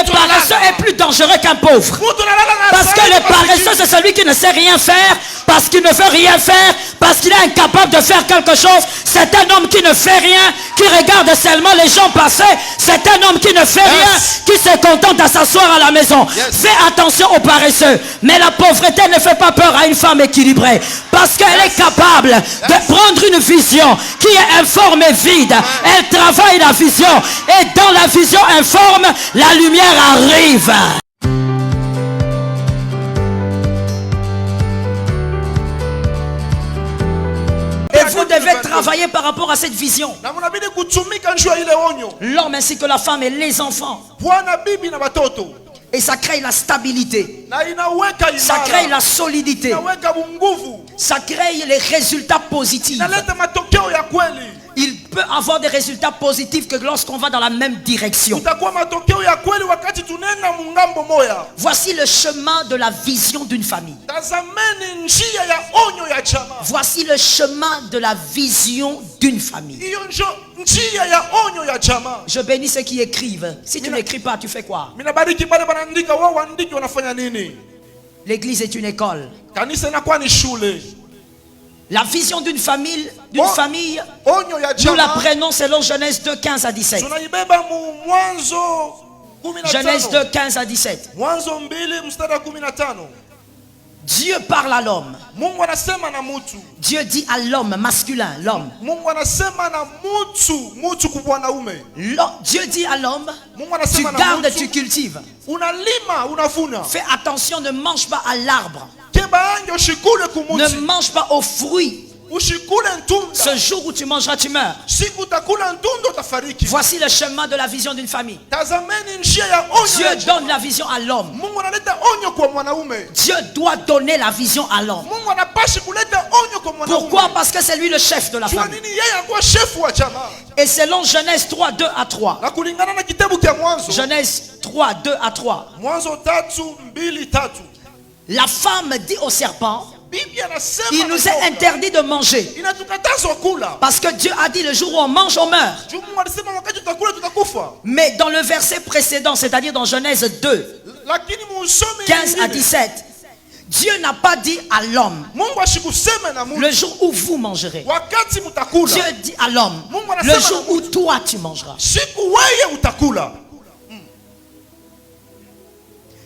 Le paresseux est plus dangereux qu'un pauvre. Parce que le paresseux, c'est celui qui ne sait rien faire, parce qu'il ne veut rien faire, parce qu'il est incapable de faire quelque chose. C'est un homme qui ne fait rien, qui regarde seulement les gens passer. C'est un homme qui ne fait rien, qui se contente à s'asseoir à la maison. Fais attention aux paresseux. Mais la pauvreté ne fait pas peur à une femme équilibrée, parce qu'elle est capable de prendre une vision qui est informe et vide. Elle travaille la vision, et dans la vision informe, la lumière arrive. Et vous devez travailler par rapport à cette vision. L'homme ainsi que la femme et les enfants. Et ça crée la stabilité. Ça crée la solidité. Ça crée les résultats positifs. Il peut avoir des résultats positifs que lorsqu'on va dans la même direction. Voici le chemin de la vision d'une famille. Voici le chemin de la vision d'une famille. Je bénis ceux qui écrivent. Si tu n'écris pas, tu fais quoi? L'église est une école. La vision d'une famille, nous la prenons selon Genèse 2, 15 à 17. Genèse 2, 15 à 17. Dieu parle à l'homme. Dieu dit à l'homme masculin, l'homme. Dieu dit à l'homme, tu gardes, tu cultives. Fais attention, ne mange pas à l'arbre. Ne mange pas aux fruits. Ce jour où tu mangeras, tu meurs. Voici le chemin de la vision d'une famille. Dieu donne la vision à l'homme. Dieu doit donner la vision à l'homme. Pourquoi? Parce que c'est lui le chef de la famille. Et selon Genèse 3, 2 à 3. Genèse 3, 2 à 3. La femme dit au serpent, il nous est interdit de manger. Parce que Dieu a dit le jour où on mange, on meurt. Mais dans le verset précédent, c'est-à-dire dans Genèse 2, 15 à 17, Dieu n'a pas dit à l'homme, le jour où vous mangerez. Dieu dit à l'homme, le jour où toi tu mangeras.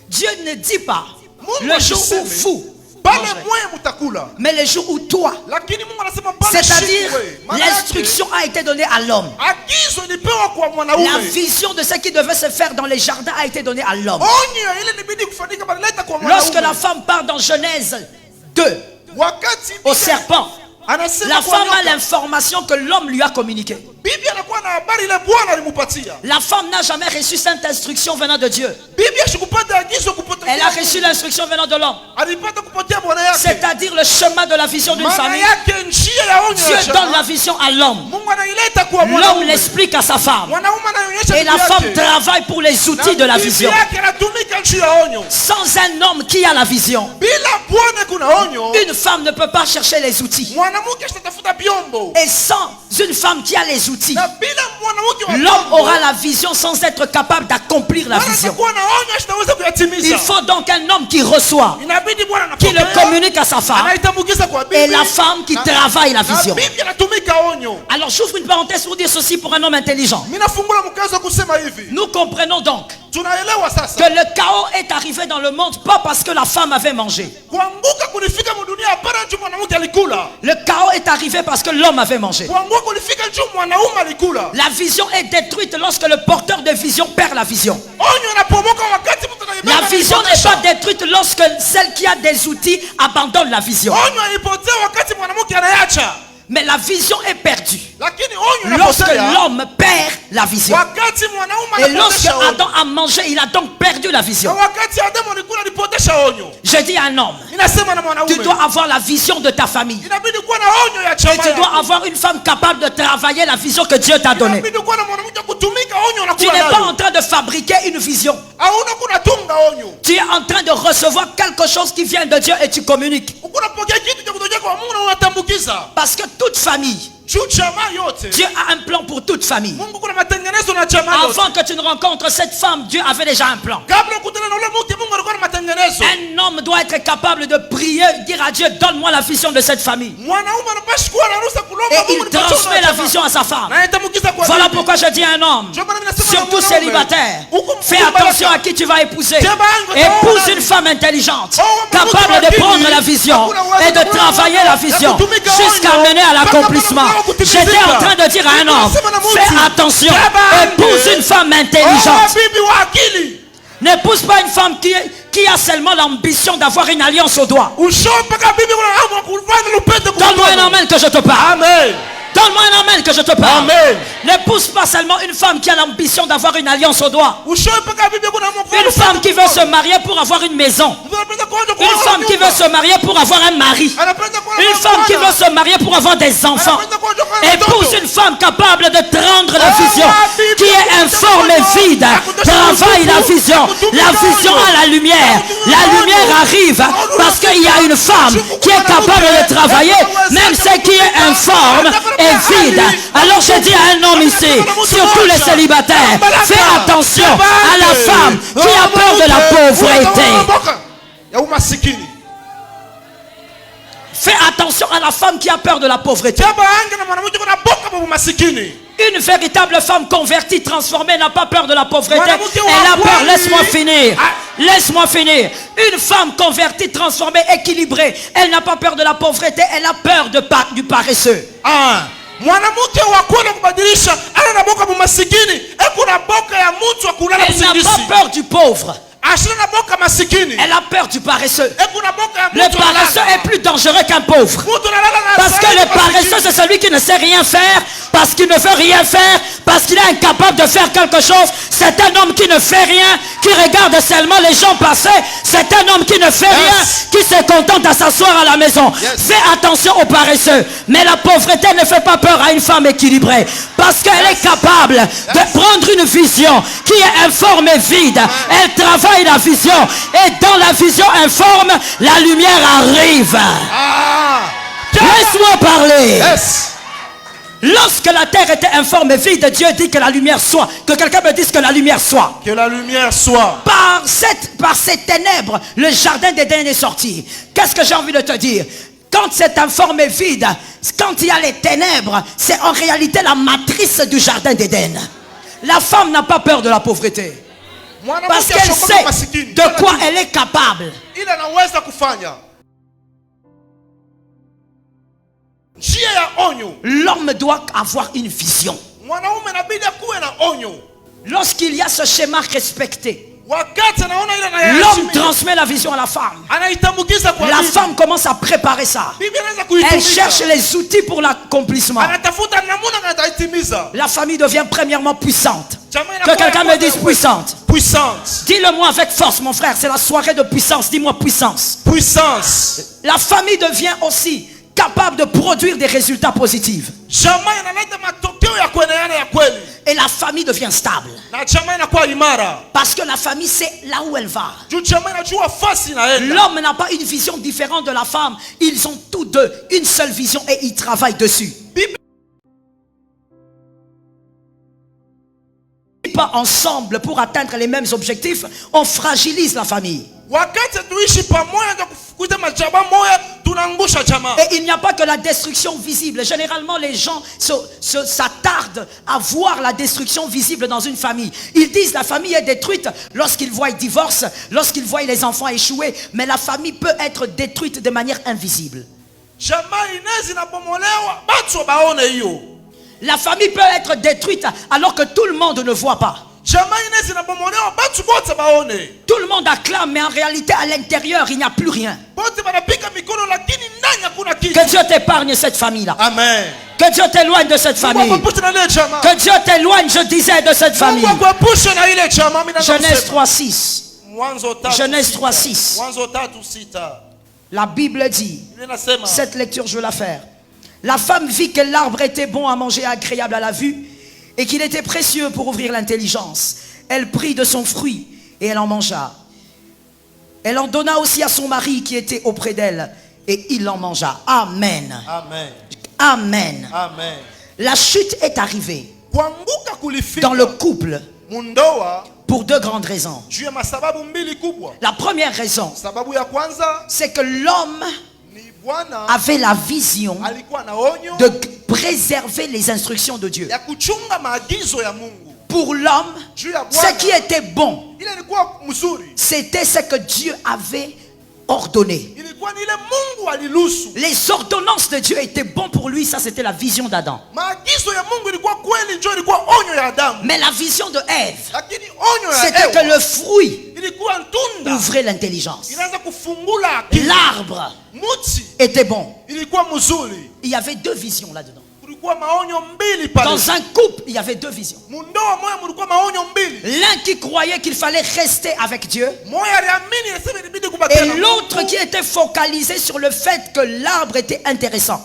Dieu ne dit pas, le jour où vous mangerez, mais le jour où toi. C'est-à-dire, l'instruction a été donnée à l'homme. La vision de ce qui devait se faire dans les jardins a été donnée à l'homme. Lorsque la femme part dans Genèse 2 au serpent, la femme a l'information que l'homme lui a communiquée. La femme n'a jamais reçu cette instruction venant de Dieu. Elle a reçu l'instruction venant de l'homme. C'est-à-dire le chemin de la vision d'une famille. Dieu donne la vision à l'homme. L'homme l'explique à sa femme. Et la femme travaille pour les outils de la vision. Sans un homme qui a la vision, une femme ne peut pas chercher les outils. Et sans une femme qui a les outils, l'homme aura la vision sans être capable d'accomplir la vision. Il faut donc un homme qui reçoit, qui le communique à sa femme, et la femme qui travaille la vision. Alors j'ouvre une parenthèse pour dire ceci pour un homme intelligent. Nous comprenons donc que le chaos est arrivé dans le monde pas parce que la femme avait mangé. Le chaos est arrivé parce que l'homme avait mangé. La vision est détruite lorsque le porteur de vision perd la vision. La vision n'est pas détruite lorsque celle qui a des outils abandonne la vision. Mais la vision est perdue lorsque l'homme perd la vision. Et lorsque Adam a mangé, il a donc perdu la vision. Je dis à un homme, tu dois avoir la vision de ta famille. Et tu dois avoir une femme capable de travailler la vision que Dieu t'a donnée. Tu n'es pas en train de fabriquer une vision. Tu es en train de recevoir quelque chose qui vient de Dieu et tu communiques. Parce que toute famille Dieu a un plan pour toute famille. Avant que tu ne rencontres cette femme, Dieu avait déjà un plan. Un homme doit être capable de prier, dire à Dieu, donne-moi la vision de cette famille. Et il transmet la vision à sa femme. Voilà pourquoi je dis à un homme, surtout célibataire, fais attention à qui tu vas épouser. Épouse une femme intelligente, capable de prendre la vision et de travailler la vision jusqu'à mener à l'accomplissement. J'étais en train de dire à un homme, fais attention, épouse une femme intelligente. N'épouse pas une femme qui a seulement l'ambition d'avoir une alliance au doigt. Donne-moi un amen que je te parle. Amen. Donne-moi un amen que je te parle. N'épouse pas seulement une femme qui a l'ambition d'avoir une alliance au doigt. Une femme qui veut se marier pour avoir une maison. Une femme qui veut se marier pour avoir un mari. Une femme qui veut se marier pour avoir des enfants. Épouse une femme capable de rendre la vision, qui est informe et vide. Travaille la vision. La vision a la lumière. La lumière arrive parce qu'il y a une femme qui est capable de travailler, même celle qui est informe et vide. Alors je dis à un homme ici, surtout les célibataires, fais attention à la femme qui a peur de la pauvreté. Fais attention à la femme qui a peur de la pauvreté. Une véritable femme convertie, transformée, n'a pas peur de la pauvreté. Elle a peur, laisse-moi finir. Laisse-moi finir. Une femme convertie, transformée, équilibrée, elle n'a pas peur de la pauvreté, elle a peur du paresseux. Elle n'a pas peur du pauvre. Elle a peur du paresseux. Le paresseux est plus dangereux qu'un pauvre. Parce que le paresseux, c'est celui qui ne sait rien faire, parce qu'il ne veut rien faire, parce qu'il est incapable de faire quelque chose. C'est un homme qui ne fait rien, qui regarde seulement les gens passer. C'est un homme qui ne fait rien, qui se contente à s'asseoir à la maison. Fais attention aux paresseux. Mais la pauvreté ne fait pas peur à une femme équilibrée, parce qu'elle est capable de prendre une vision qui est informe et vide. Elle travaille la vision, et dans la vision informe, la lumière arrive. Laisse-moi parler. Lorsque la terre était informe et vide, Dieu dit que la lumière soit. Que quelqu'un me dise que la lumière soit. Que la lumière soit. Par ces ténèbres, le jardin d'Éden est sorti. Qu'est-ce que j'ai envie de te dire? Quand c'est informe et vide, quand il y a les ténèbres, c'est en réalité la matrice du jardin d'Éden. La femme n'a pas peur de la pauvreté. Parce qu'elle sait de quoi elle est capable. L'homme doit avoir une vision. Lorsqu'il y a ce schéma respecté, l'homme transmet la vision à la femme. La femme commence à préparer ça. Elle cherche les outils pour l'accomplissement. La famille devient premièrement puissante. Que quelqu'un me dise puissante. Puissance. Dis-le-moi avec force, mon frère. C'est la soirée de puissance. Dis-moi puissance. Puissance. La famille devient aussi capable de produire des résultats positifs. Et la famille devient stable. Parce que la famille sait là où elle va. L'homme n'a pas une vision différente de la femme. Ils ont tous deux une seule vision et ils travaillent dessus. Pas ensemble pour atteindre les mêmes objectifs, on fragilise la famille. Et il n'y a pas que la destruction visible. Généralement, les gens s'attardent à voir la destruction visible dans une famille. Ils disent la famille est détruite lorsqu'ils voient le divorce, lorsqu'ils voient les enfants échouer. Mais la famille peut être détruite de manière invisible. La famille peut être détruite alors que tout le monde ne voit pas. Tout le monde acclame, mais en réalité à l'intérieur il n'y a plus rien. Que Dieu t'épargne cette famille-là. Amen. Que Dieu t'éloigne de cette famille. Que Dieu t'éloigne, je disais, de cette famille. Genèse 3:6. Genèse 3:6. La Bible dit, cette lecture je vais la faire. La femme vit que l'arbre était bon à manger, agréable à la vue, et qu'il était précieux pour ouvrir l'intelligence. Elle prit de son fruit et elle en mangea. Elle en donna aussi à son mari qui était auprès d'elle, et il en mangea. Amen. Amen. Amen. Amen. La chute est arrivée dans le couple pour deux grandes raisons. La première raison, c'est que l'homme avait la vision de préserver les instructions de Dieu. Pour l'homme, ce qui était bon, c'était ce que Dieu avait ordonné. Les ordonnances de Dieu étaient bonnes pour lui, ça c'était la vision d'Adam. Mais la vision de Ève, c'était que le fruit ouvrait l'intelligence. L'arbre était bon. Il y avait deux visions là-dedans. Dans un couple, il y avait deux visions. L'un qui croyait qu'il fallait rester avec Dieu, et l'autre qui était focalisé sur le fait que l'arbre était intéressant.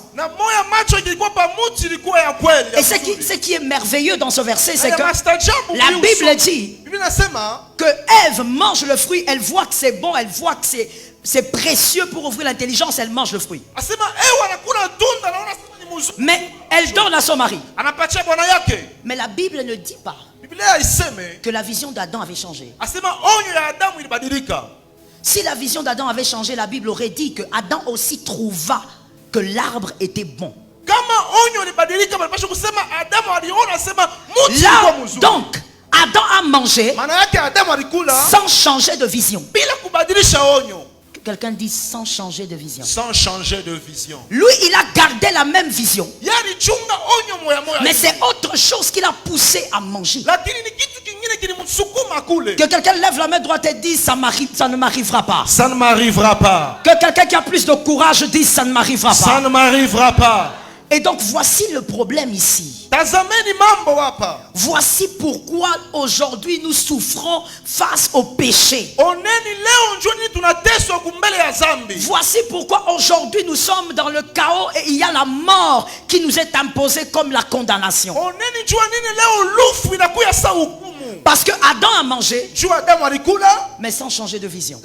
Et ce qui est merveilleux dans ce verset, c'est que la Bible dit que Ève mange le fruit, elle voit que c'est bon, elle voit que c'est précieux pour ouvrir l'intelligence, elle mange le fruit. Mais elle donne à son mari. Mais la Bible ne dit pas que la vision d'Adam avait changé. Si la vision d'Adam avait changé, la Bible aurait dit que Adam aussi trouva que l'arbre était bon. Là, donc, Adam a mangé sans changer de vision. Quelqu'un dit sans changer de vision. Sans changer de vision. Lui, il a gardé la même vision. Mais c'est autre chose qui l'a poussé à manger. Que quelqu'un lève la main droite et dise ça ne m'arrivera pas. Ça ne m'arrivera pas. Que quelqu'un qui a plus de courage dise ça ne m'arrivera pas. Ça ne m'arrivera pas. Et donc voici le problème ici. Voici pourquoi aujourd'hui nous souffrons face au péché. Voici pourquoi aujourd'hui nous sommes dans le chaos et il y a la mort qui nous est imposée comme la condamnation. Parce que Adam a mangé, mais sans changer de vision.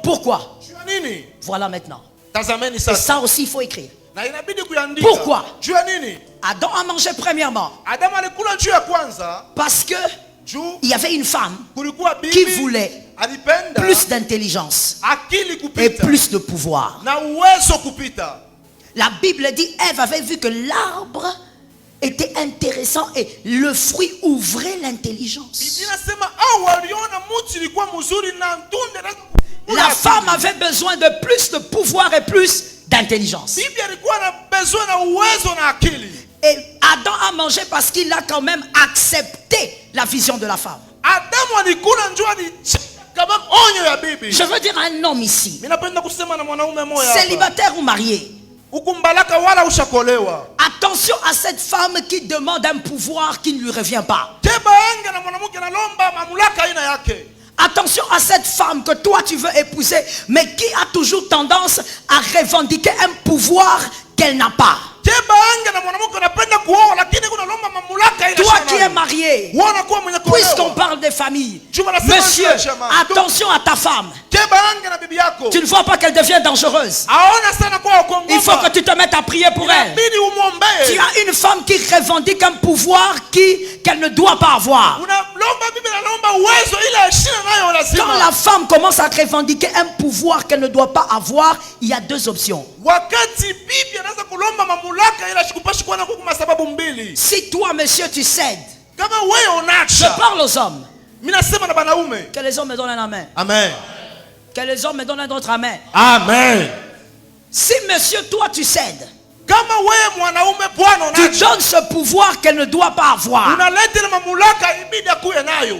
Pourquoi? Voilà maintenant. Et ça aussi il faut écrire. Pourquoi? Adam a mangé premièrement parce que il y avait une femme qui voulait plus d'intelligence et plus de pouvoir. La Bible dit Ève avait vu que l'arbre était intéressant et le fruit ouvrait l'intelligence. La femme avait besoin de plus de pouvoir et plus d'intelligence. Et Adam a mangé parce qu'il a quand même accepté la vision de la femme. Je veux dire un homme ici, célibataire ou marié. Attention à cette femme qui demande un pouvoir qui ne lui revient pas. Attention à cette femme que toi tu veux épouser, mais qui a toujours tendance à revendiquer un pouvoir qu'elle n'a pas. Toi qui es marié, puisqu'on parle des familles, monsieur, attention à ta femme. Tu ne vois pas qu'elle devient dangereuse. Il faut que tu te mettes à prier pour elle. Tu as une femme qui revendique un pouvoir qu'elle ne doit pas avoir. Quand la femme commence à revendiquer un pouvoir qu'elle ne doit pas avoir, il y a deux options. Si toi, monsieur, tu cèdes, je parle aux hommes. Que les hommes me donnent un amen. Amen. Que les hommes me donnent un autre amen. Amen. Si monsieur, toi, tu cèdes, tu donnes ce pouvoir qu'elle ne doit pas avoir.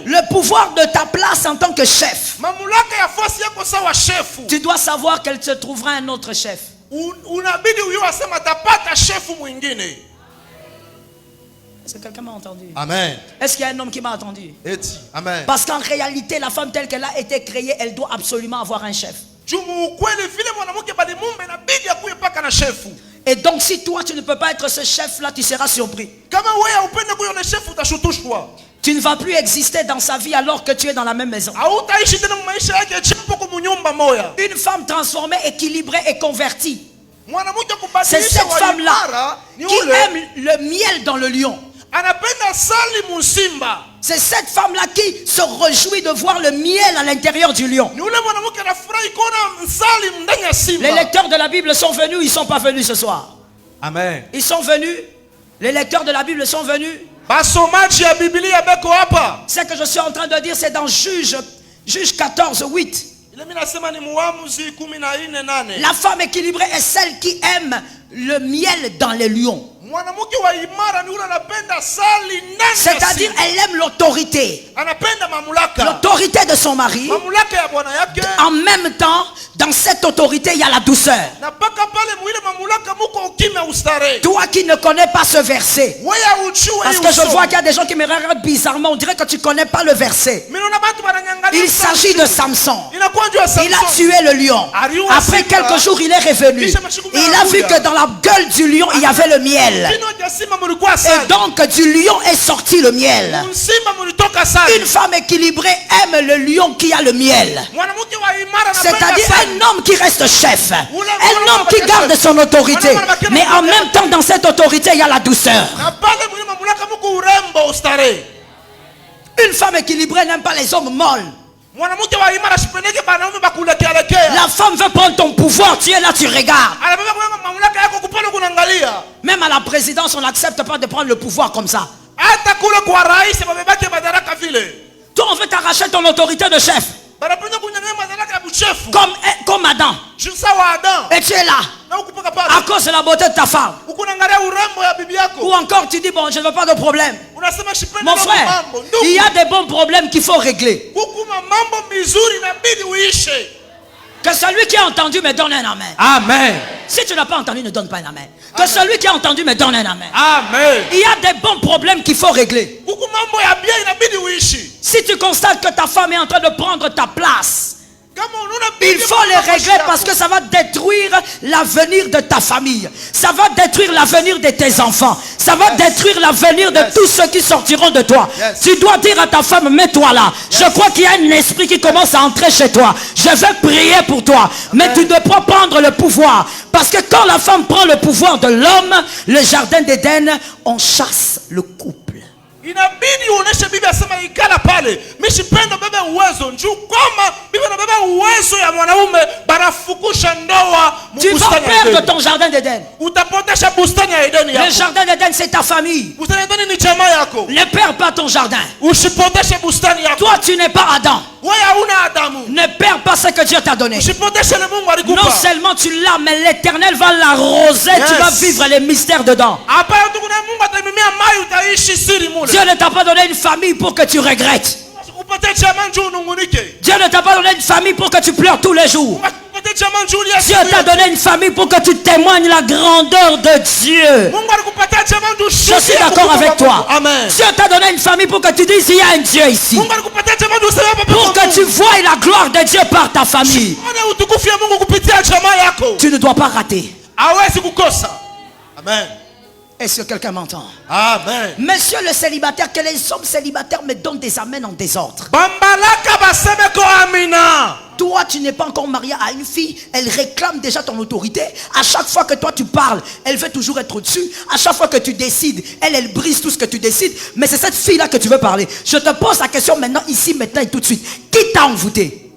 Le pouvoir de ta place en tant que chef. Tu dois savoir qu'elle se trouvera un autre chef. Est-ce que quelqu'un m'a entendu? Amen. Est-ce qu'il y a un homme qui m'a entendu? Amen. Parce qu'en réalité, la femme telle qu'elle a été créée, elle doit absolument avoir un chef. Et donc si toi tu ne peux pas être ce chef-là, tu seras surpris. Tu ne vas plus exister dans sa vie alors que tu es dans la même maison. Une femme transformée, équilibrée et convertie C'est cette femme-là qui aime le miel dans le lion. C'est cette femme-là qui se réjouit de voir le miel à l'intérieur du lion. Les lecteurs de la Bible sont venus, ils ne sont pas venus ce soir. Amen. Ils sont venus. Les lecteurs de la Bible sont venus. Ce que je suis en train de dire, c'est dans Juge 14, 8. La femme équilibrée est celle qui aime le miel dans les lions. C'est-à-dire, elle aime l'autorité. L'autorité de son mari. En même temps, dans cette autorité, il y a la douceur. Toi qui ne connais pas ce verset, parce que je vois qu'il y a des gens qui me regardent bizarrement, on dirait que tu ne connais pas le verset. Il s'agit de Samson. Il a tué le lion. Après quelques jours, il est revenu. Il a vu que dans la gueule du lion, il y avait le miel. Et donc du lion est sorti le miel. Une femme équilibrée aime le lion qui a le miel. C'est-à-dire un homme qui reste chef. Un homme qui garde son autorité. Mais en même temps dans cette autorité il y a la douceur. Une femme équilibrée n'aime pas les hommes molles. La femme veut prendre ton pouvoir, tu es là, tu regardes. Même à la présidence, on n'accepte pas de prendre le pouvoir comme ça. Toi, on veut t'arracher ton autorité de chef. Comme Adam. Et tu es là à cause de la beauté de ta femme. Ou encore tu dis bon, je ne veux pas de problème. Mon frère, il y a des bons problèmes qu'il faut régler. Que celui qui a entendu me donne un amen. Amen. Si tu n'as pas entendu, ne donne pas un amen. Que amen. Celui qui a entendu me donne un amen. Amen. Il y a des bons problèmes qu'il faut régler. Si tu constates que ta femme est en train de prendre ta place, il faut les régler parce que ça va détruire l'avenir de ta famille. Ça va détruire l'avenir de tes enfants. Ça va détruire l'avenir de tous ceux qui sortiront de toi. Tu dois dire à ta femme, mets-toi là. Je crois qu'il y a un esprit qui commence à entrer chez toi. Je vais prier pour toi. Mais tu ne peux pas prendre le pouvoir. Parce que quand la femme prend le pouvoir de l'homme, le jardin d'Éden, on chasse le couple. Inabidi uoneshe Biblia asema ikala pale. Mishipenda bebe uwezo. Njoo kama Biblia inabeba uwezo ya mwanaume barafukusha ndoa tu vas perdre ton jardin d'Éden. Utapotesha bustani ya Edeni yako. Le jardin d'Éden c'est ta famille. Bustani ya Edeni ni jamaa yako. Ne perds pas ton jardin. Usipoteshe bustani yako. Toi tu n'es pas Adam. Wewe hauna Adamu. Ne perds pas ce que Dieu t'a donné. Usipoteshe le Mungu alikupa. Non seulement tu l'as, mais l'Éternel va l'arroser. Tu vas vivre les mystères dedans. Hapa tukuna Mungu atamimia mai utaishi siri mule. Dieu ne t'a pas donné une famille pour que tu regrettes. Dieu ne t'a pas donné une famille pour que tu pleures tous les jours. Dieu t'a donné une famille pour que tu témoignes la grandeur de Dieu. Je suis d'accord avec toi. Amen. Dieu t'a donné une famille pour que tu dises il y a un Dieu ici. Pour que tu vois la gloire de Dieu par ta famille. Tu ne dois pas rater. Amen. Est-ce que quelqu'un m'entend? Amen. Monsieur le célibataire, que les hommes célibataires me donnent des amens en désordre. Toi, tu n'es pas encore marié à une fille, elle réclame déjà ton autorité. À chaque fois que toi tu parles, elle veut toujours être au-dessus. À chaque fois que tu décides, elle brise tout ce que tu décides. Mais c'est cette fille-là que tu veux parler. Je te pose la question maintenant, ici, maintenant et tout de suite. Qui t'a envoûté?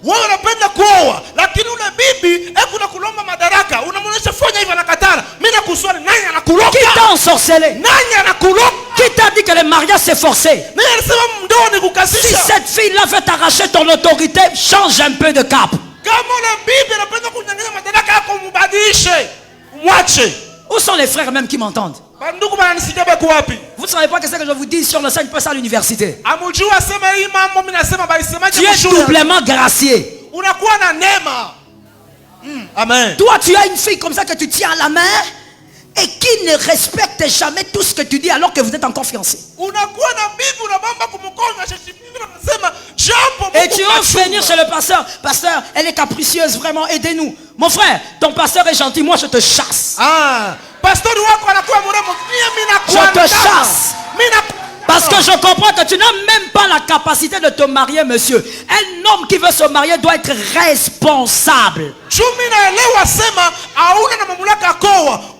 Wewe unapenda kuoa lakini ule bibi kuna kulomba madaraka unamwonyesha fanya hivi anakataa. Mimi nakuswali nani anakuloga? Qui t'a ensorcelé? Nani anakuloga? Qui t'a dit que le mariage c'est forcé? Nani alisema ndoa ni kukasisha? Si cette fille-là veut t'arracher ton autorité, change un peu de cap. Kama ule bibi anapenda kunyang'anya madaraka yako mbadilishe. Mwache. Où sont les frères même qui m'entendent? Vous ne savez pas ce que je vous dis si on ne n'enseigne pas ça à l'université. Tu es doublement gracié. Amen. Toi tu as une fille comme ça que tu tiens à la main et qui ne respecte jamais tout ce que tu dis alors que vous êtes encore fiancés. Et tu oses venir chez le pasteur. Pasteur, elle est capricieuse, vraiment, aidez-nous. Mon frère, ton pasteur est gentil, moi je te chasse. Je te chasse. Parce que je comprends que tu n'as même pas la capacité de te marier, monsieur. Un homme qui veut se marier doit être responsable. Tu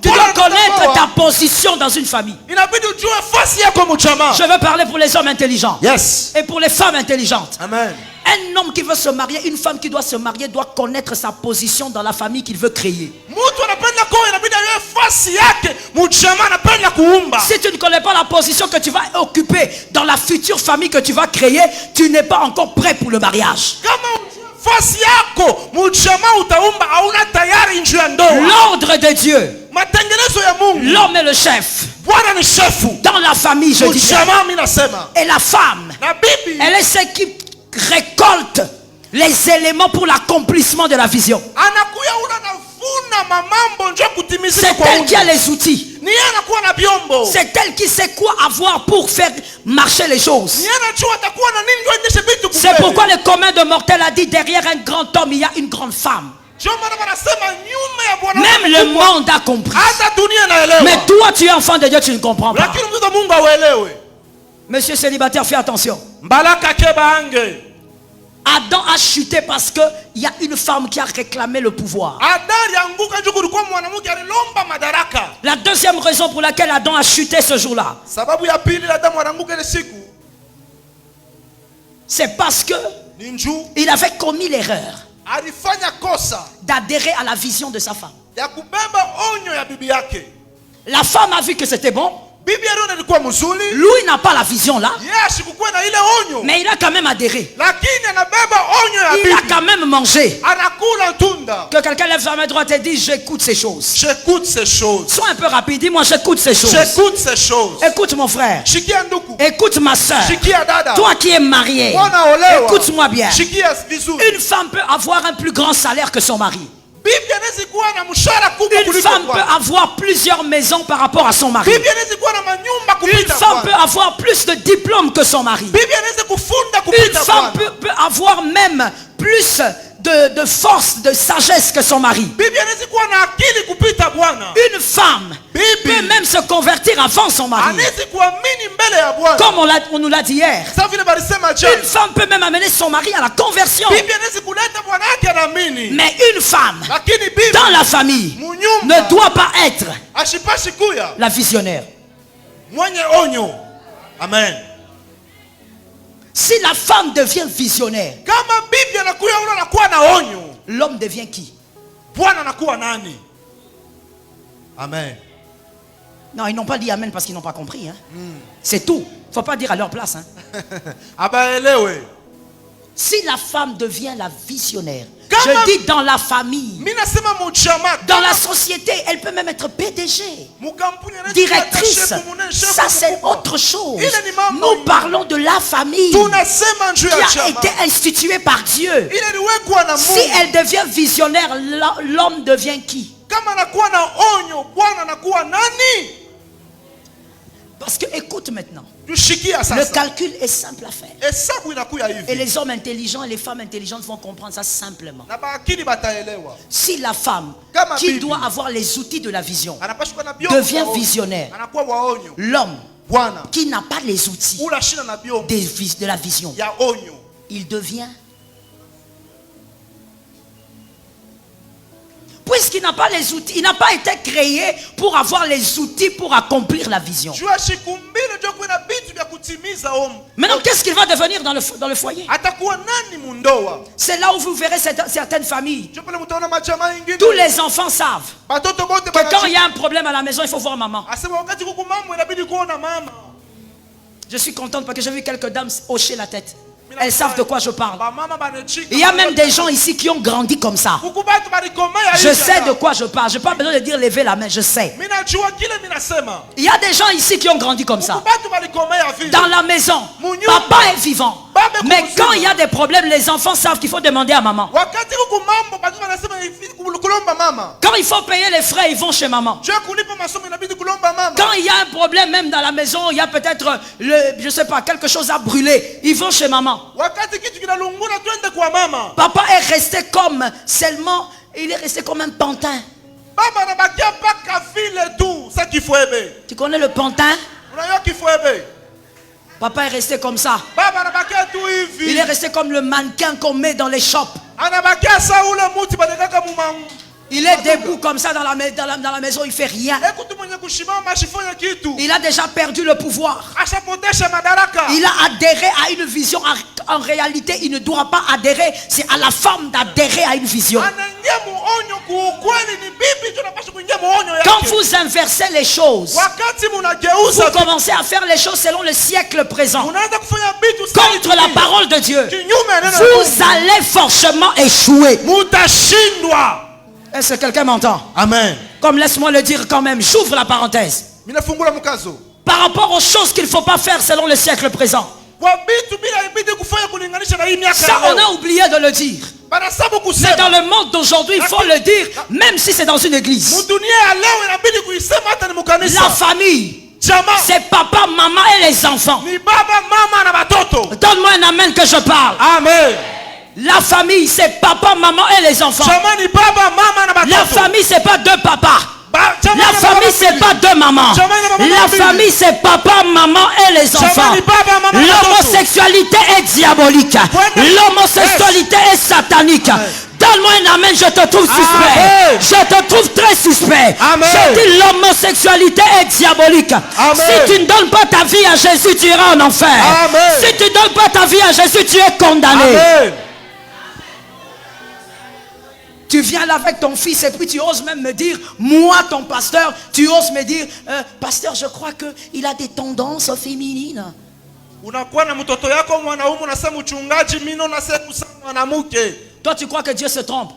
dois connaître ta position dans une famille. Je veux parler pour les hommes intelligents. Yes. Et pour les femmes intelligentes. Amen. Un homme qui veut se marier, une femme qui doit se marier doit connaître sa position dans la famille qu'il veut créer. Si tu ne connais pas la position que tu vas occuper dans la future famille que tu vas créer, tu n'es pas encore prêt pour le mariage. L'ordre de Dieu. L'homme est le chef. Dans la famille, je dis. Et la femme, elle est celle qui récolte les éléments pour l'accomplissement de la vision. C'est elle qui a les outils. C'est elle qui sait quoi avoir pour faire marcher les choses. C'est pourquoi le commun de mortels a dit derrière un grand homme il y a une grande femme. Même le monde a compris. Mais toi tu es enfant de Dieu, tu ne comprends pas. Monsieur célibataire, fais attention. Adam a chuté parce qu'il y a une femme qui a réclamé le pouvoir. La deuxième raison pour laquelle Adam a chuté ce jour-là, c'est parce que il avait commis l'erreur d'adhérer à la vision de sa femme. La femme a vu que c'était bon. Lui n'a pas la vision là, mais il a quand même adhéré. Il a quand même mangé. Que quelqu'un lève sa main droite et dise j'écoute ces choses. Sois un peu rapide, dis-moi j'écoute ces choses. Écoute mon frère. Écoute ma soeur. Toi qui es marié, écoute-moi bien. Une femme peut avoir un plus grand salaire que son mari. Une femme peut avoir plusieurs maisons par rapport à son mari. Une femme peut avoir plus de diplômes que son mari. Une femme peut avoir même plus de force, de sagesse que son mari. Une femme peut même se convertir avant son mari. Comme on nous l'a dit hier. Une femme peut même amener son mari à la conversion. Mais une femme dans la famille ne doit pas être la visionnaire. Amen. Si la femme devient visionnaire, l'homme devient qui? Amen. Non, ils n'ont pas dit amen parce qu'ils n'ont pas compris. Hein. C'est tout. Il ne faut pas dire à leur place. Hein. Si la femme devient la visionnaire, je dis dans la famille, dans la société, elle peut même être PDG, directrice. Ça c'est autre chose. Nous parlons de la famille qui a été instituée par Dieu. Si elle devient visionnaire, l'homme devient qui? Parce que écoute maintenant, le calcul est simple à faire. Et les hommes intelligents et les femmes intelligentes vont comprendre ça simplement. Si la femme qui doit avoir les outils de la vision devient visionnaire, l'homme qui n'a pas les outils de la vision, il devient. Puisqu'il n'a pas les outils, il n'a pas été créé pour avoir les outils pour accomplir la vision. Maintenant, qu'est-ce qu'il va devenir dans le foyer? C'est là où vous verrez certaines familles. Tous les enfants savent que quand il y a un problème à la maison, il faut voir maman. Je suis contente parce que j'ai vu quelques dames hocher la tête. Elles savent de quoi je parle. Il y a même des gens ici qui ont grandi comme ça. Je sais de quoi je parle. Je n'ai pas besoin de dire lever la main, je sais. Il y a des gens ici qui ont grandi comme ça. Dans la maison, papa est vivant. Mais quand il y a des problèmes, les enfants savent qu'il faut demander à maman. Quand il faut payer les frais, ils vont chez maman. Quand il y a un problème même dans la maison, il y a peut-être, je sais pas, quelque chose à brûler, ils vont chez maman. Papa est resté comme seulement, il est resté comme un pantin. Tu connais le pantin? Papa est resté comme ça. Il est resté comme le mannequin qu'on met dans les shops. Il est debout comme ça dans la maison, il fait rien. Il a déjà perdu le pouvoir. Il a adhéré à une vision. En réalité, il ne doit pas adhérer. C'est à la femme d'adhérer à une vision. Quand vous inversez les choses, vous commencez à faire les choses selon le siècle présent, contre la parole de Dieu, vous allez forcément échouer. Est-ce que quelqu'un m'entend? Amen. Comme laisse-moi le dire quand même, j'ouvre la parenthèse. Par rapport aux choses qu'il ne faut pas faire selon le siècle présent. Ça, on a oublié de le dire. Mais dans le monde d'aujourd'hui, il faut le dire, même si c'est dans une église. La famille, c'est papa, maman et les enfants. Donne-moi un amen que je parle. Amen. La famille, c'est papa, maman et les enfants. La famille, c'est pas deux papas. La famille, c'est pas deux mamans. La famille, c'est papa, maman et les enfants. L'homosexualité est diabolique. L'homosexualité est satanique. Donne-moi un amen, je te trouve suspect. Je te trouve très suspect. Je dis l'homosexualité est diabolique. Si tu ne donnes pas ta vie à Jésus, tu iras en enfer. Si tu ne donnes pas ta vie à Jésus, tu es condamné. Tu viens là avec ton fils et puis tu oses même me dire, moi ton pasteur, tu oses me dire, pasteur, je crois qu'il a des tendances féminines. Toi tu crois que Dieu se trompe?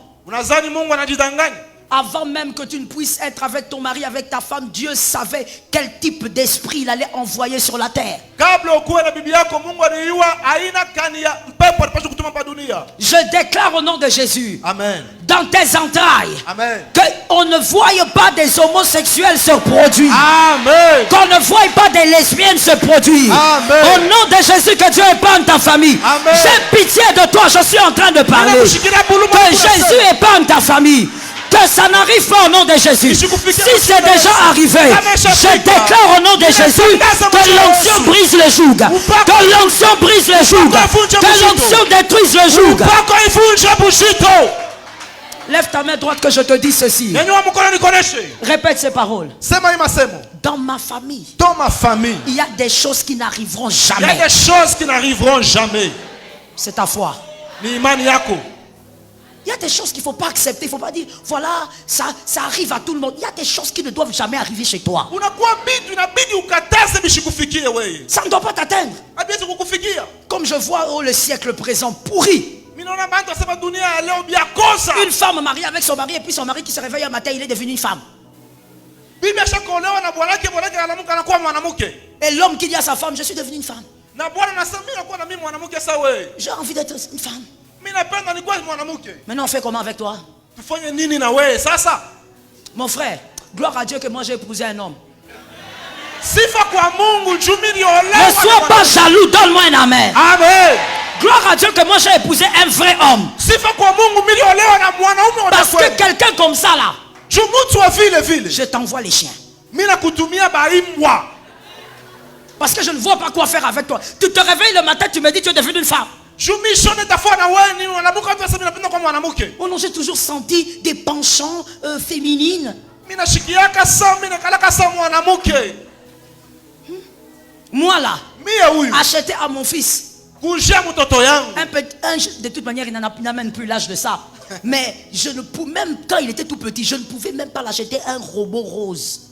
Avant même que tu ne puisses être avec ton mari, avec ta femme, Dieu savait quel type d'esprit il allait envoyer sur la terre. Je déclare au nom de Jésus, Amen, dans tes entrailles, Amen, qu'on ne voie pas des homosexuels se produire. Amen. Qu'on ne voie pas des lesbiennes se produire. Amen. Au nom de Jésus, que Dieu épargne ta famille. J'ai pitié de toi, je suis en train de parler. Que Jésus épargne ta famille. Que ça n'arrive pas au nom de Jésus. Si c'est déjà arrivé, je déclare au nom de Jésus que l'onction brise le joug. Que l'onction brise le joug. Que l'onction détruise le joug. Lève ta main droite que je te dis ceci. Répète ces paroles. Dans ma famille, il y a des choses qui n'arriveront jamais. Il y a des choses qui n'arriveront jamais. C'est ta foi. Il y a des choses qu'il ne faut pas accepter. Il ne faut pas dire, voilà, ça arrive à tout le monde. Il y a des choses qui ne doivent jamais arriver chez toi. Ça ne doit pas t'atteindre. Comme je vois le siècle présent pourri. Une femme mariée avec son mari et puis son mari qui se réveille un matin, il est devenu une femme. Et l'homme qui dit à sa femme, je suis devenu une femme. J'ai envie d'être une femme. Maintenant on fait comment avec toi? Mon frère, gloire à Dieu que moi j'ai épousé un homme. Ne sois pas jaloux, donne-moi un amen. Amen. Gloire à Dieu que moi j'ai épousé un vrai homme. Parce que quelqu'un comme ça là, je t'envoie les chiens. Parce que je ne vois pas quoi faire avec toi. Tu te réveilles le matin, tu me dis tu es devenue une femme. Oh non, j'ai toujours senti des penchants féminines. Moi là, acheter à mon fils de toute manière, il n'a même plus l'âge de ça. Mais je ne pouvais même, quand il était tout petit, je ne pouvais même pas l'acheter un robot rose.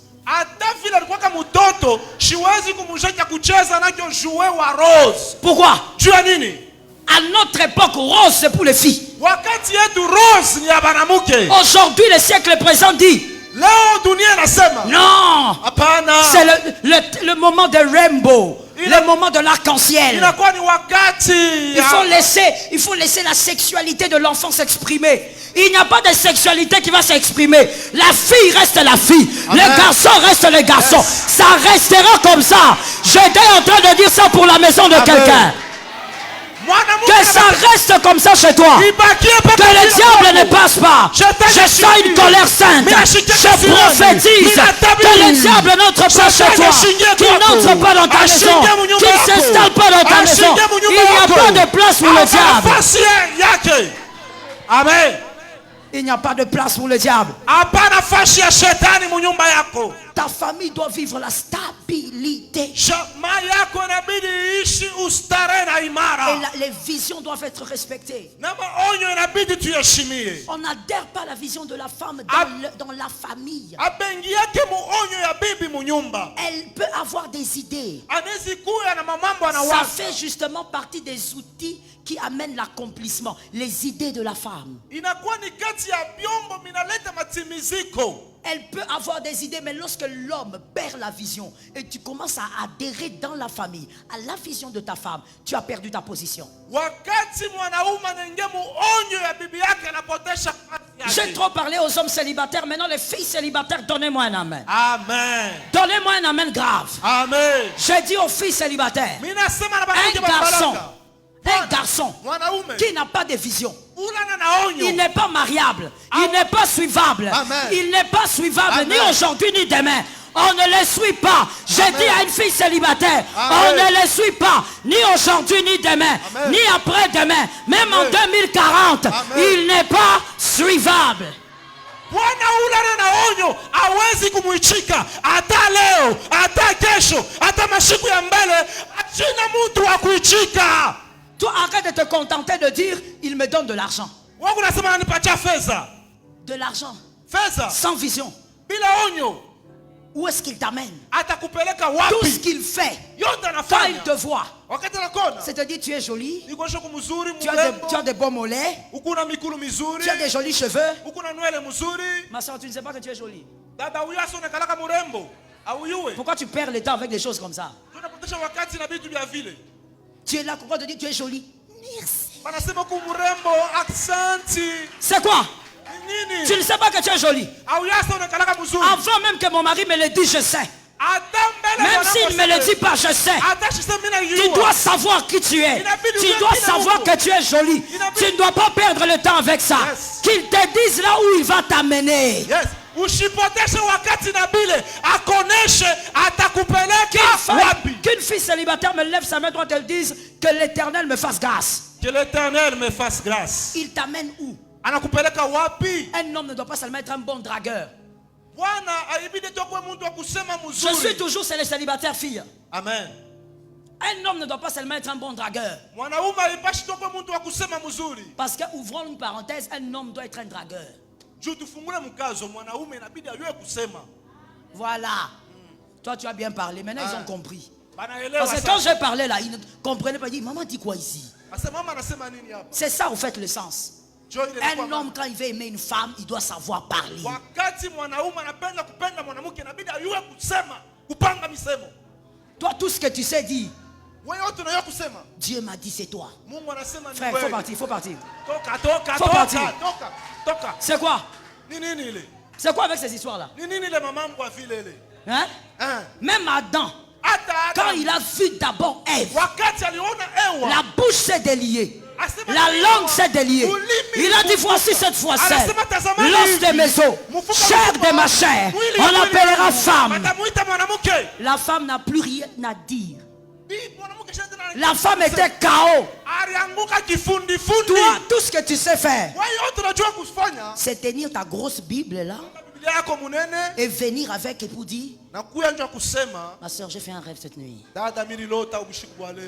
Pourquoi? À notre époque, rose c'est pour les filles. Aujourd'hui, le siècle présent dit non, c'est le moment de rainbow, le moment de l'arc-en-ciel. Il faut laisser la sexualité de l'enfant s'exprimer. Il n'y a pas de sexualité qui va s'exprimer. La fille reste la fille. Amen. Le garçon reste le garçon. Ça restera comme ça. J'étais en train de dire ça pour la maison de quelqu'un. Que ça reste comme ça chez toi. Que le diable ne passe pas. Je sens une colère sainte. Je prophétise que le diable n'entre pas chez toi. Qu'il n'entre pas dans ta maison. Qu'il ne s'installe pas dans ta maison. Il n'y a pas de place pour le diable. Amen. Il n'y a pas de place pour le diable. Ta famille doit vivre la stabilité. Et les visions doivent être respectées. On n'adhère pas à la vision de la femme dans la famille. Elle peut avoir des idées. Ça fait justement partie des outils qui amènent l'accomplissement. Les idées de la femme. Elle peut avoir des idées, mais lorsque l'homme perd la vision et tu commences à adhérer dans la famille à la vision de ta femme, tu as perdu ta position. J'ai trop parlé aux hommes célibataires. Maintenant, les filles célibataires, donnez-moi un amen. Amen. Donnez-moi un amen grave. Amen. J'ai dit aux filles célibataires, un garçon qui n'a pas de vision, il n'est pas mariable, il n'est pas suivable. Amen. Il n'est pas suivable. Amen. Ni aujourd'hui ni demain. On ne les suit pas. J'ai dit à une fille célibataire, on ne les suit pas, ni aujourd'hui ni demain. Amen. Ni après-demain. Même en 2040, il n'est pas suivable. Bwana ule na onyo hawezi kumuichika hata leo, hata kesho, hata masiku ya mbele, achina mtu wa kuichika. Toi, arrête de te contenter de dire, il me donne de l'argent. De l'argent. Sans vision. Où est-ce qu'il t'amène? Tout ce qu'il fait, quand il te voit, c'est-à-dire tu es jolie, tu as des beaux mollets, tu as des jolis cheveux. Ma soeur, tu ne sais pas que tu es jolie. Pourquoi tu perds le temps avec des choses comme ça? Tu es là, pourquoi te dire tu es jolie? Merci. C'est quoi? Tu ne sais pas que tu es jolie. Avant même que mon mari me le dise, je sais. Même s'il ne me le dit pas, je sais. Tu dois savoir qui tu es. Tu dois savoir que tu es jolie. Tu ne dois pas perdre le temps avec ça. Qu'il te dise là où il va t'amener. Qu'une fille célibataire me lève sa main droite et elle dise que l'Éternel me fasse grâce. Que l'Éternel me fasse grâce. Il t'amène où? Un homme ne doit pas seulement être un bon dragueur. Je suis toujours les célibataires filles. Amen. Un homme ne doit pas seulement être un bon dragueur. Parce que, ouvrons une parenthèse, un homme doit être un dragueur. Voilà. Toi, tu as bien parlé. Maintenant, ils ont compris. Parce que quand j'ai parlé là, ils ne comprenaient pas. Ils disent, maman dit quoi ici? C'est ça, en fait, le sens. Un homme, quand il veut aimer une femme, il doit savoir parler. Toi, tout ce que tu sais dire, Dieu m'a dit, c'est toi. Frère, il faut partir, il faut partir. Faut partir. C'est quoi? C'est quoi avec ces histoires-là? Hein? Même Adam, quand il a vu d'abord Ève, la bouche s'est déliée. La langue s'est déliée. Il a dit, voici cette fois celle, l'os de mes os, chair de ma chair, on l'appellera femme. La femme n'a plus rien à dire. La femme était KO. Toi, tout ce que tu sais faire, c'est tenir ta grosse Bible là et venir avec et pour dire, ma soeur, j'ai fait un rêve cette nuit.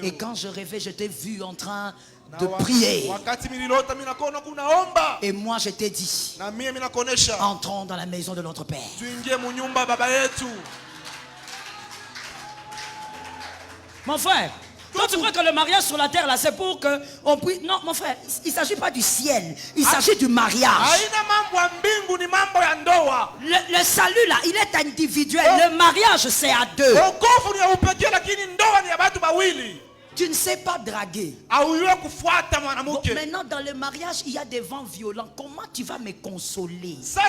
Et quand je rêvais, je t'ai vu en train de prier. Et moi je t'ai dit, entrons dans la maison de notre Père. Mon frère, quand tu crois que le mariage sur la terre là, c'est pour que on puisse... Non, mon frère, il ne s'agit pas du ciel, il s'agit du mariage. Le salut là, il est individuel. Le mariage, c'est à deux. Tu ne sais pas draguer. Bon, maintenant, dans le mariage, il y a des vents violents. Comment tu vas me consoler? C'est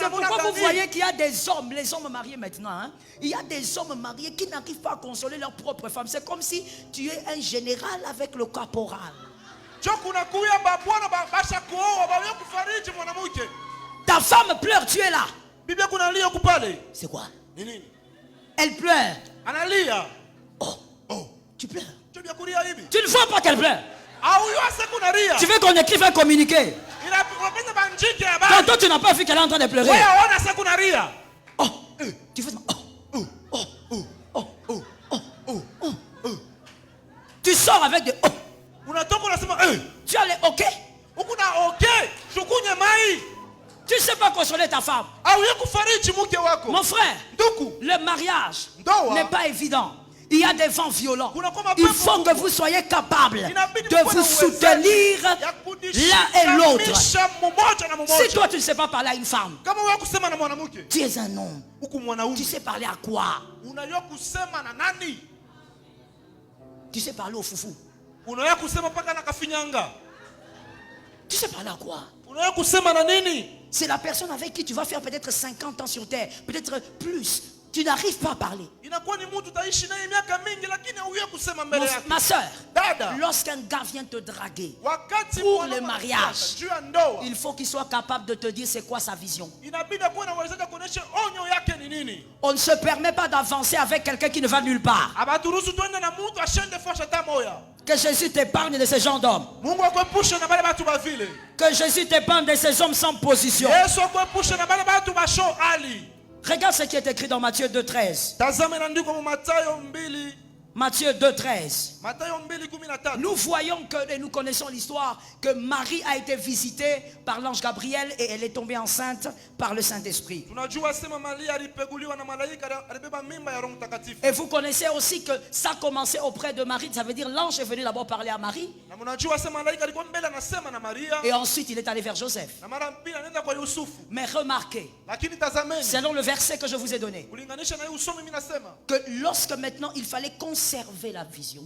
pourquoi vous voyez qu'il y a des hommes, les hommes mariés maintenant, hein? Il y a des hommes mariés qui n'arrivent pas à consoler leur propre femme. C'est comme si tu es un général avec le caporal. Ta femme pleure, tu es là. C'est quoi? Elle pleure. Oh, tu pleures. Tu ne vois pas qu'elle pleure. Tu veux qu'on écrive un communiqué. Tantôt tu n'as pas vu qu'elle est en train de pleurer. Oh, tu fais ça. Tu sors avec des tu as les ok. Tu ne sais pas consoler ta femme. Mon frère, le mariage n'est pas évident. Il y a des vents violents. Il faut que vous soyez capables de vous soutenir l'un et l'autre. Si toi tu ne sais pas parler à une femme, tu es un homme. Tu sais parler à quoi? Tu sais parler au foufou. Tu sais parler à quoi? C'est la personne avec qui tu vas faire peut-être 50 ans sur terre, peut-être plus. Tu n'arrives pas à parler. Ma soeur, lorsqu'un gars vient te draguer pour le mariage, il faut qu'il soit capable de te dire c'est quoi sa vision. On ne se permet pas d'avancer avec quelqu'un qui ne va nulle part. Que Jésus t'épargne de ces gens d'hommes. Que Jésus t'épargne de ces hommes sans position. Regarde ce qui est écrit dans Matthieu 2,13. Matthieu 2,13. Nous voyons que, et nous connaissons l'histoire, que Marie a été visitée par l'ange Gabriel et elle est tombée enceinte par le Saint-Esprit. Et vous connaissez aussi que ça a commencé auprès de Marie. Ça veut dire l'ange est venu d'abord parler à Marie. Et ensuite il est allé vers Joseph. Mais remarquez, selon le verset que je vous ai donné, que lorsque maintenant il fallait conserver la vision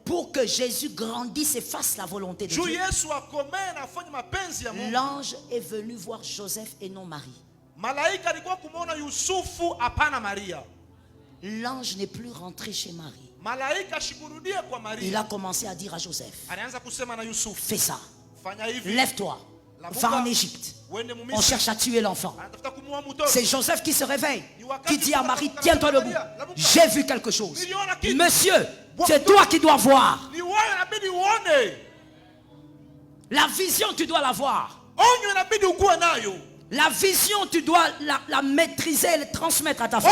pour que Jésus grandisse et fasse la volonté de Dieu, l'ange est venu voir Joseph et non Marie. L'ange n'est plus rentré chez Marie. Il a commencé à dire à Joseph, fais ça, lève-toi, va en Égypte, on cherche à tuer l'enfant. C'est Joseph qui se réveille, qui dit à Marie, tiens-toi debout, j'ai vu quelque chose. Monsieur, c'est toi qui dois voir. La vision, tu dois la voir. La vision, tu dois la maîtriser et la transmettre à ta femme.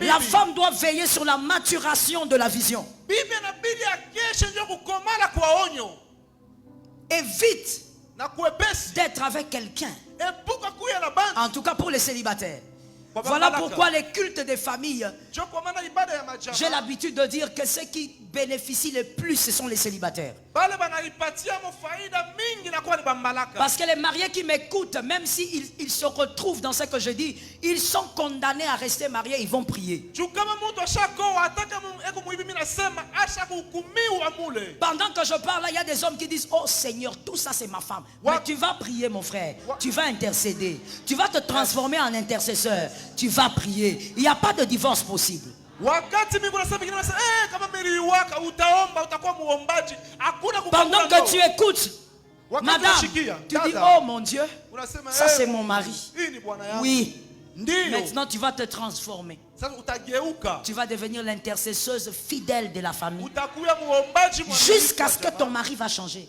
La femme doit veiller sur la maturation de la vision. Évite d'être avec quelqu'un. En tout cas pour les célibataires. Voilà pourquoi les cultes des familles, j'ai l'habitude de dire que ceux qui bénéficient le plus, ce sont les célibataires. Parce que les mariés qui m'écoutent, même s'ils se retrouvent dans ce que je dis, ils sont condamnés à rester mariés, ils vont prier. Pendant que je parle, il y a des hommes qui disent, oh Seigneur, tout ça c'est ma femme. Mais tu vas prier mon frère, tu vas intercéder, tu vas te transformer en intercesseur. Tu vas prier. Il n'y a pas de divorce possible. Pendant que tu écoutes, madame, tu dis, oh mon Dieu, ça c'est mon mari. Oui. Maintenant tu vas te transformer. Tu vas devenir l'intercesseuse fidèle de la famille jusqu'à ce que ton mari va changer.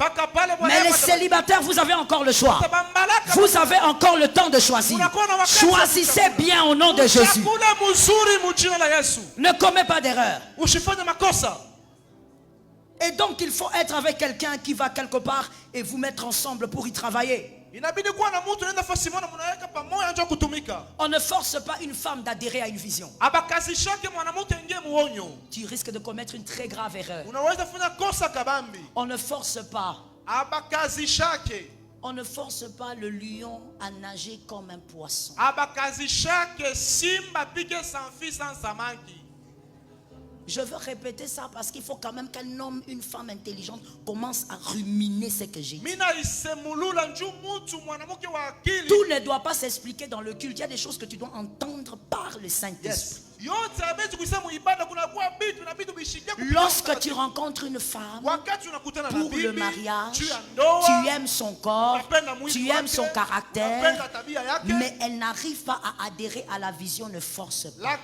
Mais les célibataires, vous avez encore le choix. Vous avez encore le temps de choisir. Choisissez bien au nom de Jésus. Ne commets pas d'erreur. Et donc il faut être avec quelqu'un qui va quelque part et vous mettre ensemble pour y travailler. On ne force pas une femme d'adhérer à une vision. Tu risques de commettre une très grave erreur. On ne force pas. On ne force pas le lion à nager comme un poisson. Je veux répéter ça parce qu'il faut quand même qu'un homme, une femme intelligente commence à ruminer ce que j'ai dit. Tout ne doit pas s'expliquer dans le culte. Il y a des choses que tu dois entendre par le Saint-Esprit. Lorsque tu rencontres une femme pour le mariage, tu aimes son corps, tu aimes son caractère, mais elle n'arrive pas à adhérer à la vision, ne force pas.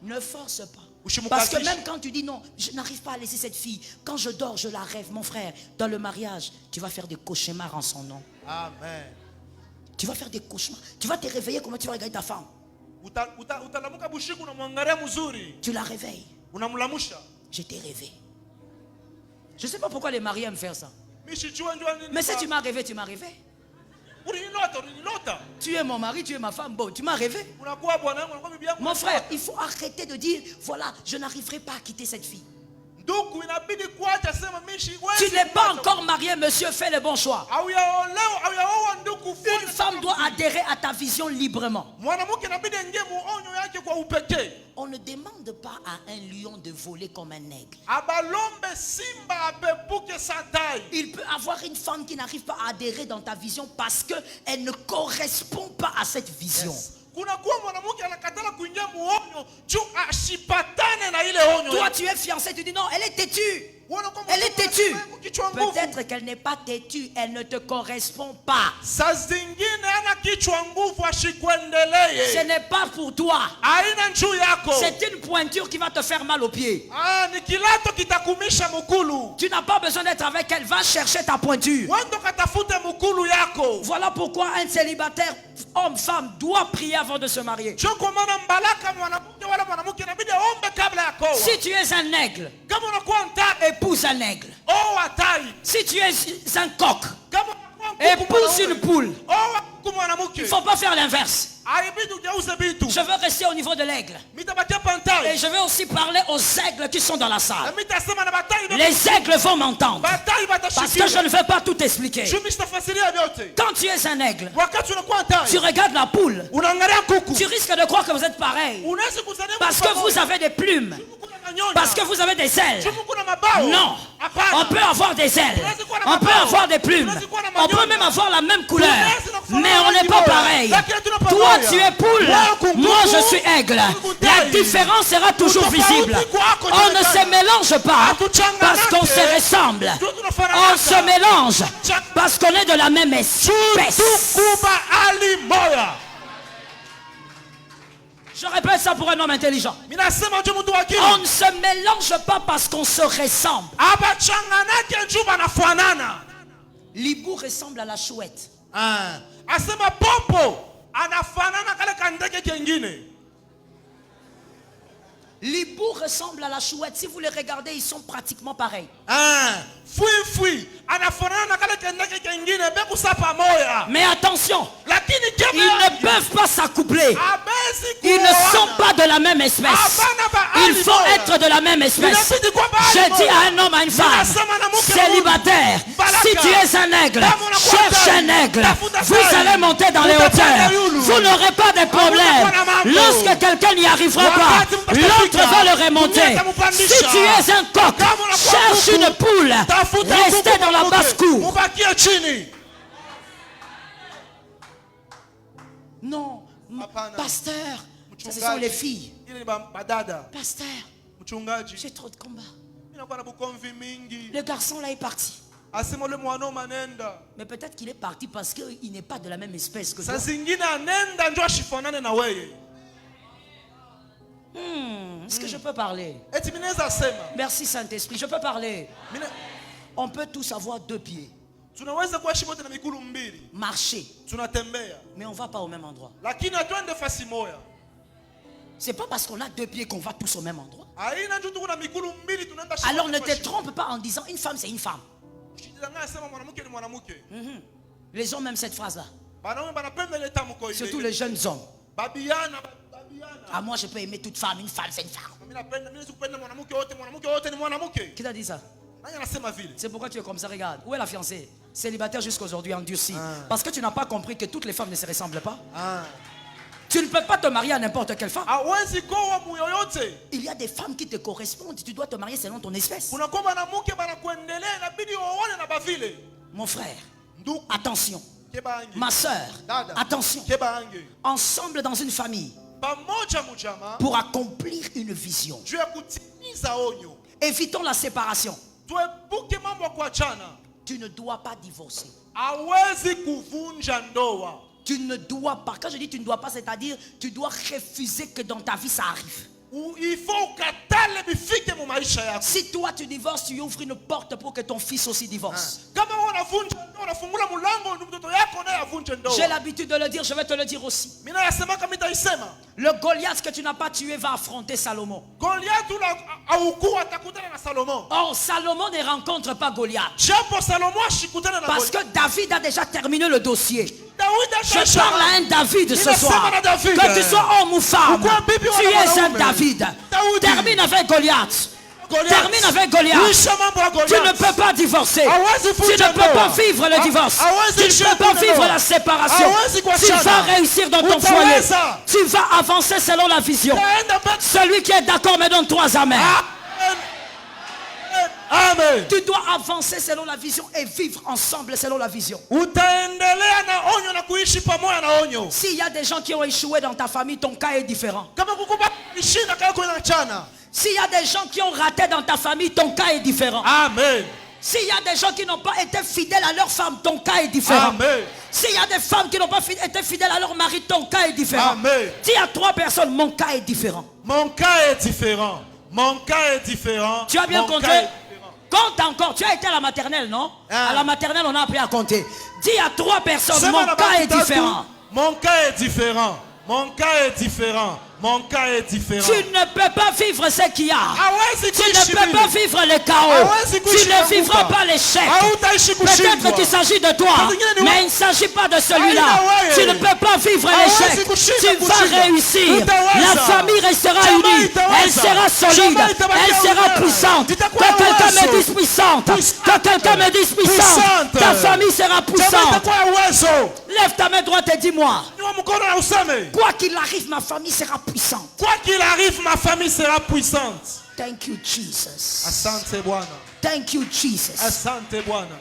Ne force pas. Parce que même quand tu dis non, je n'arrive pas à laisser cette fille, quand je dors, je la rêve, mon frère, dans le mariage, tu vas faire des cauchemars en son nom. Amen. Tu vas faire des cauchemars. Tu vas te réveiller, comment tu vas regarder ta femme? Tu la réveilles. Je t'ai rêvé. Je ne sais pas pourquoi les mariés aiment faire ça. Mais si tu m'as rêvé, tu m'as rêvé. Tu es mon mari, tu es ma femme. Bon, tu m'as rêvé. Mon frère, il faut arrêter de dire, voilà, je n'arriverai pas à quitter cette fille. Tu n'es pas encore marié, monsieur, fais le bon choix. Une femme doit adhérer à ta vision librement. On ne demande pas à un lion de voler comme un aigle. Il peut avoir une femme qui n'arrive pas à adhérer dans ta vision parce qu'elle ne correspond pas à cette vision. Toi tu es fiancé, tu dis non, elle est têtue. Elle est têtue. Peut-être qu'elle n'est pas têtue, elle ne te correspond pas. Ce n'est pas pour toi. C'est une pointure qui va te faire mal aux pieds. Tu n'as pas besoin d'être avec elle, va chercher ta pointure. Voilà pourquoi un célibataire, homme, femme, doit prier avant de se marier. Si tu es un aigle, épouse un aigle. Si tu es un coq, épouse une poule. Il ne faut pas faire l'inverse. Je veux rester au niveau de l'aigle. Et je vais aussi parler aux aigles qui sont dans la salle. Les aigles vont m'entendre. Parce que je ne veux pas tout expliquer. Quand tu es un aigle, tu regardes la poule. Tu risques de croire que vous êtes pareil. Parce que vous avez des plumes. Parce que vous avez des ailes. Non. On peut avoir des ailes. On peut avoir des plumes. On peut même avoir la même couleur. Mais on n'est pas pareil. Toi tu es poule. Moi je suis aigle. La différence sera toujours visible. On ne se mélange pas parce qu'on se ressemble. On se mélange parce qu'on est de la même espèce. Je répète ça pour un homme intelligent. On ne se mélange pas parce qu'on se ressemble. L'hibou ressemble à la chouette. L'hibou ressemble à la chouette. Si vous les regardez, ils sont pratiquement pareils. Mais attention, ils ne peuvent pas s'accoupler. Ils ne sont pas de la même espèce. Il faut être de la même espèce. Je dis à un homme, à une femme, célibataire, si tu es un aigle, cherche un aigle. Vous allez monter dans les hauteurs. Vous n'aurez pas de problème. Lorsque quelqu'un n'y arrivera pas, l'autre va le remonter. Si tu es un coq, cherche une poule. Restez dans la basse-cour. Non, pasteur, ça ce sont les filles. Pasteur, j'ai trop de combats. Le garçon là est parti. Mais peut-être qu'il est parti parce qu'il n'est pas de la même espèce que toi. Est-ce que je peux parler? Merci Saint-Esprit, je peux parler. On peut tous avoir 2 pieds. Marcher. Mais on ne va pas au même endroit. C'est pas parce qu'on a 2 pieds qu'on va tous au même endroit. Alors ne te trompe pas en disant une femme c'est une femme. Les hommes aiment cette phrase-là. Surtout les jeunes hommes. Ah, moi je peux aimer toute femme, une femme c'est une femme. Qui t'a dit ça? C'est pourquoi tu es comme ça, regarde. Où est la fiancée? Célibataire jusqu'à aujourd'hui, endurci. Parce que tu n'as pas compris que toutes les femmes ne se ressemblent pas. Tu ne peux pas te marier à n'importe quelle femme. Il y a des femmes qui te correspondent. Tu dois te marier selon ton espèce. Mon frère, attention. Ma soeur, attention. Ensemble dans une famille, pour accomplir une vision, évitons la séparation. Tu ne dois pas divorcer. Tu ne dois pas. Quand je dis tu ne dois pas, c'est-à-dire tu dois refuser que dans ta vie ça arrive. Si toi tu divorces, tu ouvres une porte pour que ton fils aussi divorce. J'ai l'habitude de le dire, je vais te le dire aussi. Le Goliath que tu n'as pas tué va affronter Salomon. Or Salomon ne rencontre pas Goliath. Parce que David a déjà terminé le dossier. Je parle à un David ce soir. Que tu sois homme ou femme, tu es un David. Termine avec Goliath. Termine avec Goliath. Tu ne peux pas divorcer. Tu ne peux pas vivre le divorce. Tu ne peux pas vivre la séparation. Tu vas réussir dans ton foyer. Tu vas avancer selon la vision. Celui qui est d'accord me donne 3 amens. Amen. Tu dois avancer selon la vision et vivre ensemble selon la vision. S'il y a des gens qui ont échoué dans ta famille, ton cas est différent. S'il y a des gens qui ont raté dans ta famille, ton cas est différent. Amen. S'il y a des gens qui n'ont pas été fidèles à leur femme, ton cas est différent. Amen. S'il y a des femmes qui n'ont pas été fidèles à leur mari, ton cas est différent. Amen. S'il y a 3 personnes, mon cas est différent. Mon cas est différent. Mon cas est différent. Tu as bien compté? Compte encore. Tu as été à la maternelle, non? À la maternelle, on a appris à compter. Dis à 3 personnes, mon cas est différent. Mon cas est différent. Mon cas est différent. Mon cas est différent. Tu ne peux pas vivre ce qu'il y a. Tu ne peux pas vivre le chaos. Tu ne vivras pas l'échec. Peut-être qu'il s'agit de toi, mais il ne s'agit pas de celui-là. Tu ne peux pas vivre l'échec. Tu vas réussir. La famille restera unie. Elle sera solide. Elle sera puissante. Que quelqu'un me dise puissante. Que quelqu'un me dise puissante. Ta famille sera puissante. Lève ta main droite et dis-moi. Quoi qu'il arrive, ma famille sera puissante. Quoi qu'il arrive, ma famille sera puissante. Thank you, Jesus. Asante Bwana. Thank you, Jesus. Asante Bwana.